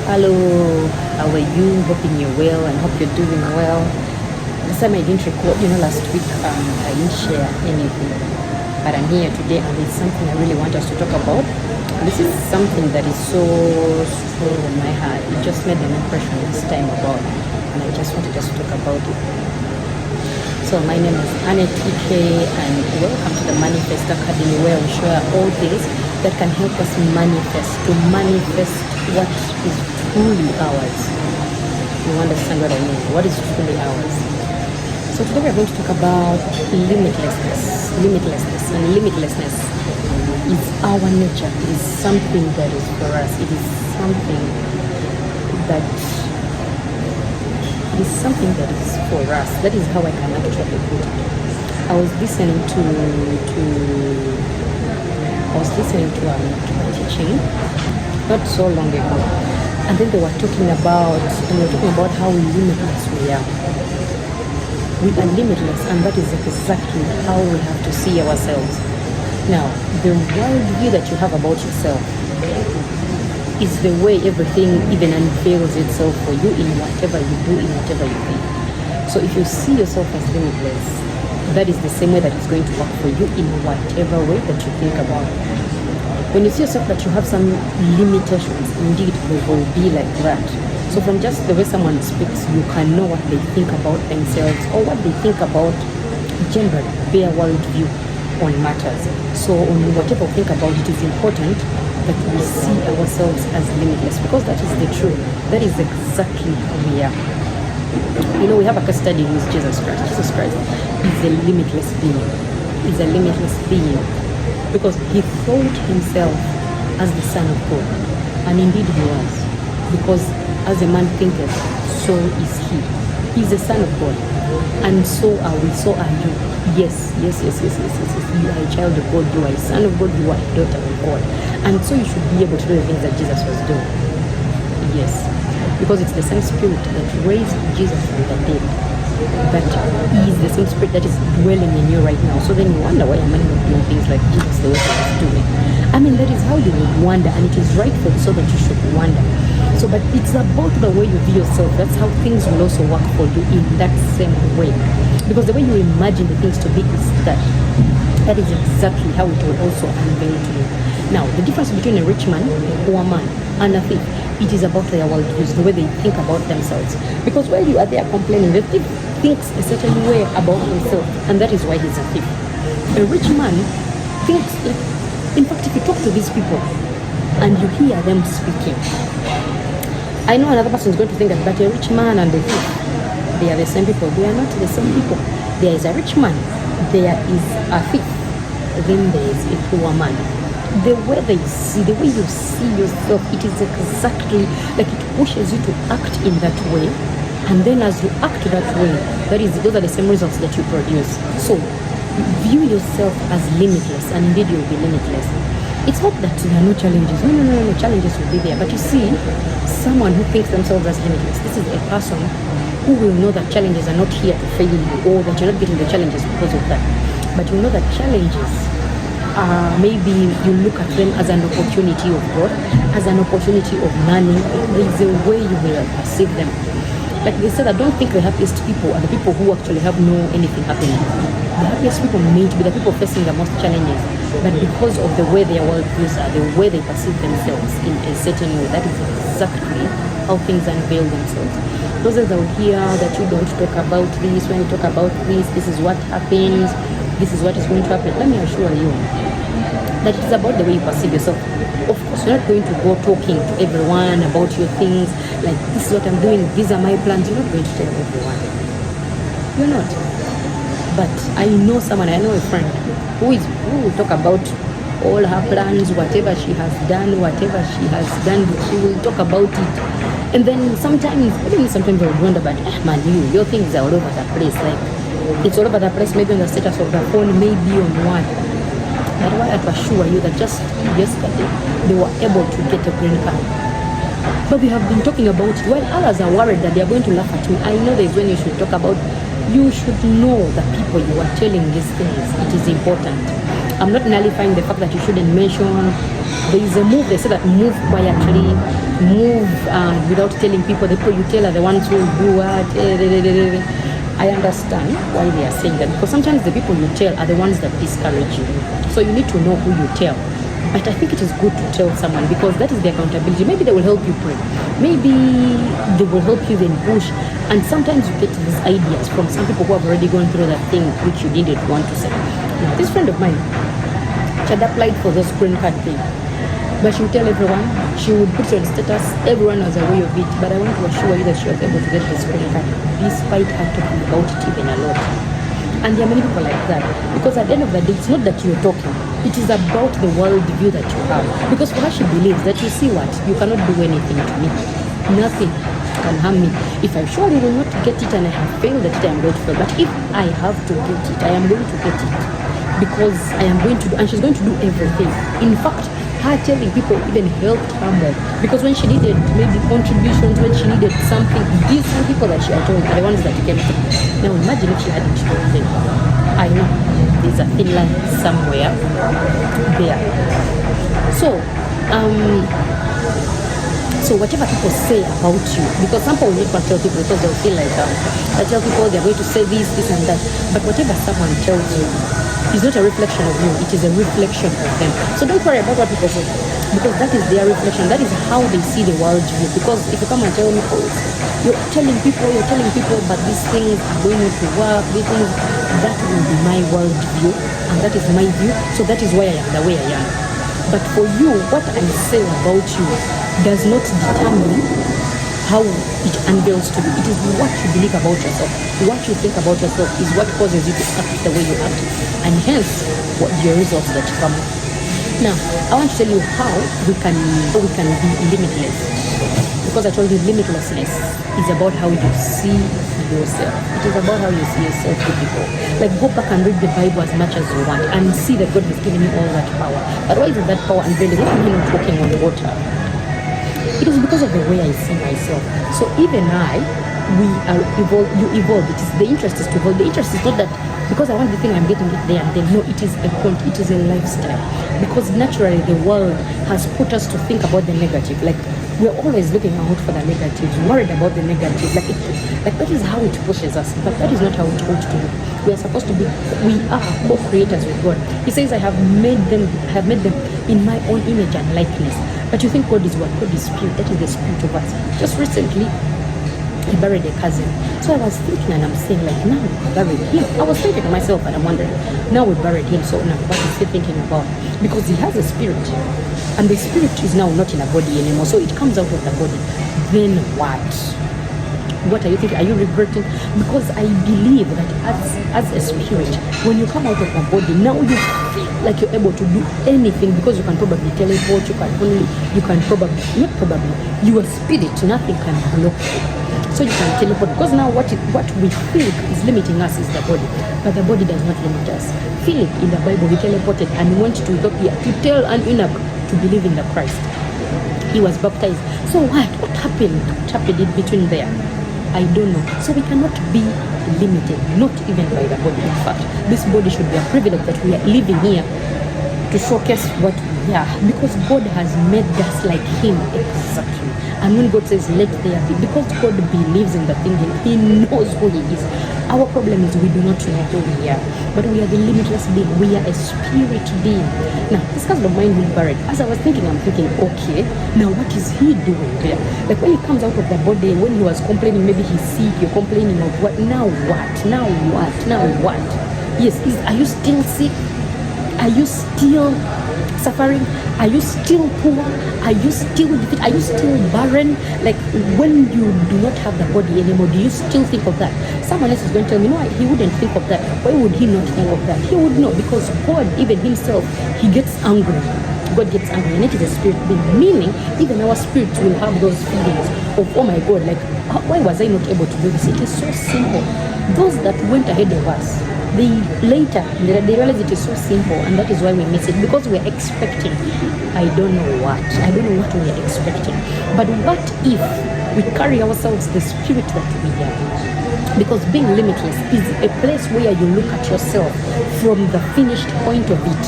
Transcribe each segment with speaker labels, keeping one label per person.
Speaker 1: Hello, how are you? Hoping you're well and hope you're doing well. This time I didn't record, last week I didn't share anything, but I'm here today and it's something I really want us to talk about. This is something that is so strong on my heart. It just made an impression this time about, and I just wanted us to talk about it. So my name is Annette Ike and welcome to the Manifest Academy, where we share all things that can help us manifest what is truly ours. You understand what I mean? What is truly ours? So today we're going to talk about limitlessness. And limitlessness is our nature. It is something that is for us. It is something that is for us. That is how I can actually put it. I was listening to a teaching not so long ago, and then they were talking about how limitless we are. We are limitless, and that is exactly how we have to see ourselves. Now, the worldview that you have about yourself is the way everything even unveils itself for you in whatever you do, in whatever you think. So if you see yourself as limitless, that is the same way that it's going to work for you in whatever way that you think about it. When you see yourself that you have some limitations, indeed they will be like that. So from just the way someone speaks, you can know what they think about themselves or what they think about generally their worldview on matters. So on whatever we think about, it is important that we see ourselves as limitless, because that is the truth. That is exactly who we are. We have a case study with Jesus Christ. Jesus Christ is a limitless being. He's a limitless being because he thought himself as the Son of God. And indeed he was. Because as a man thinketh, so is he. He's the Son of God. And so are we, so are you. Yes. You are a child of God, you are a son of God, you are a daughter of God. And so you should be able to do the things that Jesus was doing. Yes. Because it's the same spirit that raised Jesus from the dead. That is the same spirit that is dwelling in you right now. So then you wonder, why am I not doing things like Jesus the way he was doing? That is how you would wonder, and it is rightful so that you should wonder. So, but it's about the way you view yourself. That's how things will also work for you in that same way. Because the way you imagine the things to be is that is exactly how it will also unveil to you. Now, the difference between a rich man, poor man, and a thief, it is about their worldviews, the way they think about themselves. Because while you are there complaining, the thief thinks a certain way about himself, and that is why he's a thief. A rich man thinks, in fact, if you talk to these people and you hear them speaking, I know another person is going to think that, but a rich man and a thief, they are the same people. They are not the same people. There is a rich man, there is a thief, then there is a poor man. The way they see, the way you see yourself, it is exactly like it pushes you to act in that way. And then as you act that way, those are the same results that you produce. So view yourself as limitless, and indeed you will be limitless. It's not that there are no challenges. No, challenges will be there. But you see, someone who thinks themselves as limitless, this is a person who will know that challenges are not here to fail you, or that you're not getting the challenges because of that. But you know that challenges, maybe you look at them as an opportunity of growth, as an opportunity of learning. There is a way you will perceive them. Like they said, I don't think the happiest people are the people who actually have no anything happening. The happiest people may be the people facing the most challenges, but because of the way their worldviews are, the way they perceive themselves in a certain way, that is exactly how things unveil themselves. Those that will hear that you don't talk about this, when you talk about this is what happens, this is what is going to happen. Let me assure you that it's about the way you perceive yourself. Of course, you're not going to go talking to everyone about your things, like this is what I'm doing, these are my plans. You're not going to tell everyone. You're not. But I know a friend who will talk about all her plans, whatever she has done, she will talk about it. And then sometimes I would wonder, but man, your things are all over the place. Like, it's all over the place, maybe on the status of the phone, maybe on what. But I want to assure you that just yesterday, they were able to get a green card. But we have been talking about it, while others are worried that they are going to laugh at me. I know there's when you should talk about, you should know the people you are telling these things. It is important. I'm not nullifying the fact that you shouldn't mention There is a move, they say that move quietly, move without telling people. The people you tell are the ones who do what. I understand why they are saying that, because sometimes the people you tell are the ones that discourage you. So you need to know who you tell. But I think it is good to tell someone, because that is the accountability. Maybe they will help you pray. Maybe they will help you then push. And sometimes you get these ideas from some people who have already gone through that thing which you didn't want to say. Now, this friend of mine, she had applied for those green card thing. But she would tell everyone, she would put it on status, everyone was aware of it. But I want to assure you that she was able to get this green card despite her talking about it even a lot. And there are many people like that, because at the end of the day, it's not that you're talking, it is about the world view that you have. Because for her, she believes that, you see what, you cannot do anything to me, nothing can harm me. If I surely will not get it and I have failed at it, I am going to fail. But if I have to get it, I am going to get it, because I am going to do, and she's going to do everything. In fact, her telling people even helped her more, because when she needed maybe contributions, when she needed something, these people that she had told are the ones that came through. Now imagine if she hadn't told them. I know there's a thin line somewhere there. So whatever people say about you, because some people will not tell people because they'll feel like I tell people they're going to say this and that, but whatever someone tells you is not a reflection of you, it is a reflection of them. So don't worry about what people say, because that is their reflection, that is how they see the world view. Because if you come and tell me, oh, you're telling people, but these things are going to work, these things, that will be my world view, and that is my view, so that is why I am the way I am. But for you, what I say about you does not determine how it unveils to you. It is what you believe about yourself. What you think about yourself is what causes you to act the way you act, and hence what the results that you come with. Now, I want to tell you how we can be limitless. Because I told you limitlessness is about how you see yourself. It is about how you see yourself to people. Like, go back and read the Bible as much as you want and see that God has given you all that power. But why isn't that power unveiling? Why am I not walking on the water? It is because of the way I see myself. So even we are evolved. You evolve. The interest is to evolve. The interest is not that because I want the thing, I'm getting it there and then. No, it is a lifestyle. Because naturally the world has put us to think about the negative. Like, we're always looking out for the negative, worried about the negative. Like that is how it pushes us. But that is not how it ought to be. We are supposed to be. We are co-creators with God. He says, I have made them in my own image and likeness. But you think God is what? God is spirit. That is the spirit of us. Just recently, he buried a cousin. So I was thinking, and I'm saying, like, now we buried him. I was thinking to myself, and I'm wondering, now we buried him. So now what is he thinking about? Because he has a spirit, and the spirit is now not in a body anymore. So it comes out of the body. Then what? What are you thinking? Are you regretting? Because I believe that as a spirit, when you come out of the body, now you feel like you're able to do anything, because you can probably teleport, your spirit, nothing can block you. So you can teleport, because now what we feel is limiting us is the body, but the body does not limit us. Philip in the Bible, he teleported and went to Ethiopia to tell an eunuch to believe in the Christ. He was baptized. So what happened? What happened in between there? I don't know. So we cannot be limited, not even by the body. In fact, this body should be a privilege that we are living here to showcase what we are, because God has made us like him exactly. And when God says let there be, because God believes in the thing, he knows who he is. Our problem is we do not know who we are, but we are the limitless being. We are a spirit being. Now this cousin of mine who buried, as I was thinking, I'm thinking, okay, now what is he doing there? Like, when he comes out of the body, when he was complaining, maybe he's sick, you're complaining of what? Now what? Now what? Now what? Yes, are you still sick? Are you still suffering? Are you still poor? Are you still defeated? Are you still barren? Like, when you do not have the body anymore, do you still think of that? Someone else is going to tell me, no, he wouldn't think of that. Why would he not think of that? He would know, because God, even himself, he gets angry. God gets angry, and it is a spirit being. Meaning, even our spirits will have those feelings of, oh my God, like, why was I not able to do this? It is so simple. Those that went ahead of us, they realize it is so simple, and that is why we miss it, because we are expecting I don't know what we are expecting. But what if we carry ourselves the spirit that we are? Because being limitless is a place where you look at yourself from the finished point of it,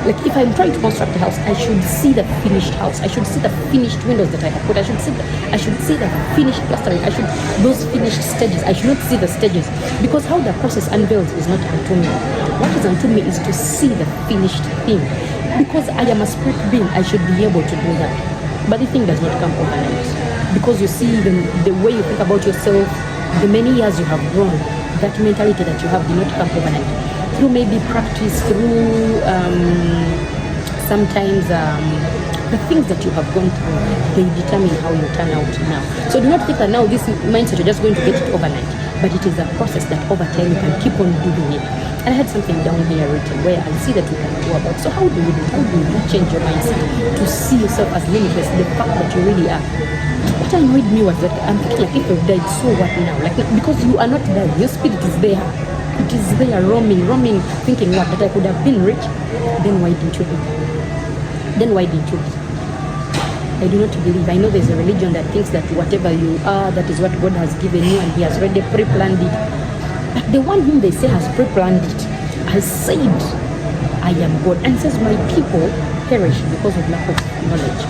Speaker 1: Like if I'm trying to construct a house, I should see the finished house. I should see the finished windows that I have put. I should see the finished plastering. Those finished stages. I should not see the stages, because how the process unveils is not unto me. What is unto me is to see the finished thing. Because I am a spirit being, I should be able to do that. But the thing does not come overnight. Because you see, the way you think about yourself, the many years you have grown, that mentality that you have did not come overnight. Through maybe practice, through sometimes the things that you have gone through, they determine how you turn out now. So do not think that now this mindset you're just going to get it overnight, but it is a process that over time you can keep on doing it. And I had something down here written where I see that we can go about. So how do you do it? How do you change your mindset to see yourself as limitless, the fact that you really are? What annoyed me was that I'm thinking like, if you've died, so what now? Like, because you are not there, your spirit is there. It is there roaming, thinking what, that I could have been rich. Then why didn't you be? Then why didn't you be? I do not believe. I know there's a religion that thinks that whatever you are, that is what God has given you, and He has already pre-planned it. But the one whom they say has pre-planned it has said, I am God. And says, my people perish because of lack of knowledge.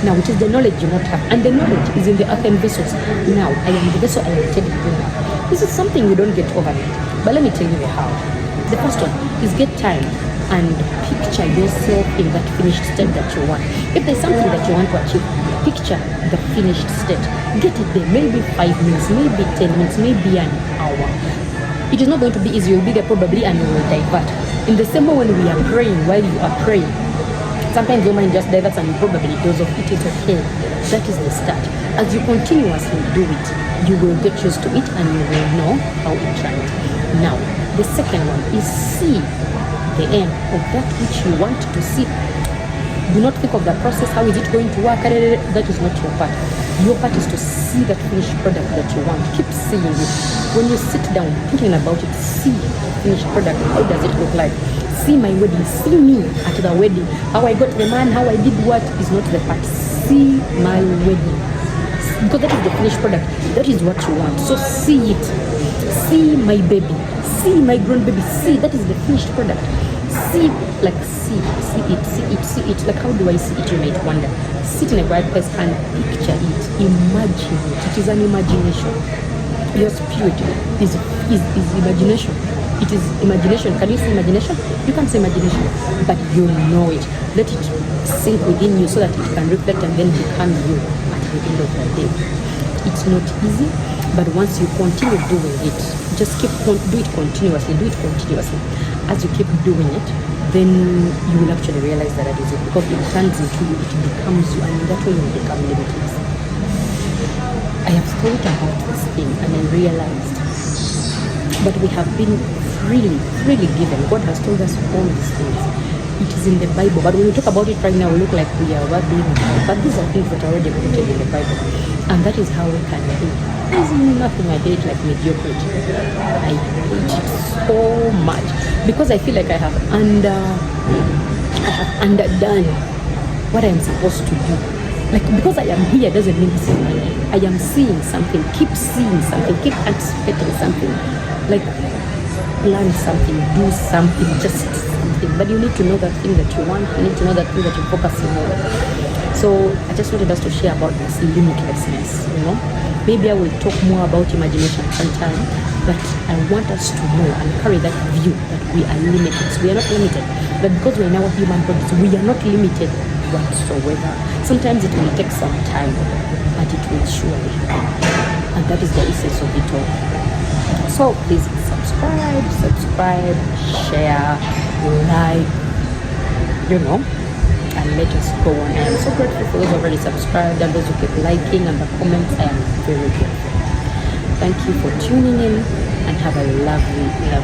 Speaker 1: Now, it is the knowledge you not have. And the knowledge is in the earthen vessels. Now, I am the vessel, I am telling you now. This is something you don't get overnight. But let me tell you how. The first one is get time and picture yourself in that finished state that you want. If there's something that you want to achieve, picture the finished state. Get it there. Maybe 5 minutes, maybe 10 minutes, maybe an hour. It is not going to be easy. You'll be there probably and you will divert. In the same way when we are praying, while you are praying, sometimes your mind just diverts and you probably doze off. It is okay. That is the start. As you continuously do it, you will get used to it and you will know how it runs. Now, the second one is see the end of that which you want to see. Do not think of the process. How is it going to work? That is not your part. Your part is to see that finished product that you want. Keep seeing it. When you sit down thinking about it, see the finished product. How does it look like? See my wedding. See me at the wedding. How I got the man, how I did what is not the part. See my wedding. Because that is the finished product. That is what you want. So see it. See my baby. See my grown baby. See, that is the finished product. See, like see it. Like how do I see it? You might wonder. Sit in a quiet place and picture it. Imagine it. It is an imagination. Your spirit is imagination. It is imagination. Can you see imagination? You can't see imagination, but you know it. Let it sink within you so that it can reflect and then become you at the end of the day. It's not easy, but once you continue doing it, just do it continuously. As you keep doing it, then you will actually realize that is it, because it turns into you, it becomes you, and in that way you will become limitless. I have thought about this thing and I realized that we have been freely given. God has told us all these things. It is in the Bible, but when we talk about it right now, we look like we are being, but these are things that are already printed in the Bible, and that is how we can do. There's nothing I hate like mediocrity. I hate it so much because I feel like I have underdone what I am supposed to do. Like, because I am here doesn't mean this is my life. I am seeing something. Keep seeing something. Keep anticipating something. Like, plan something. Do something. Just something. But you need to know that thing that you want. You need to know that thing that you're focusing on. So I just wanted us to share about this limitlessness, you know. Maybe I will talk more about imagination sometime, but I want us to know and carry that view that we are limited. We are not limited. But because we are in our human bodies, we are not limited whatsoever. Sometimes it will take some time, but it will surely happen. And that is the essence of it all. So please subscribe, share, like, you know, and let us go on. I am so grateful for those who already subscribed and those who keep liking and the comments. I am very grateful. Thank you for tuning in and have a lovely day.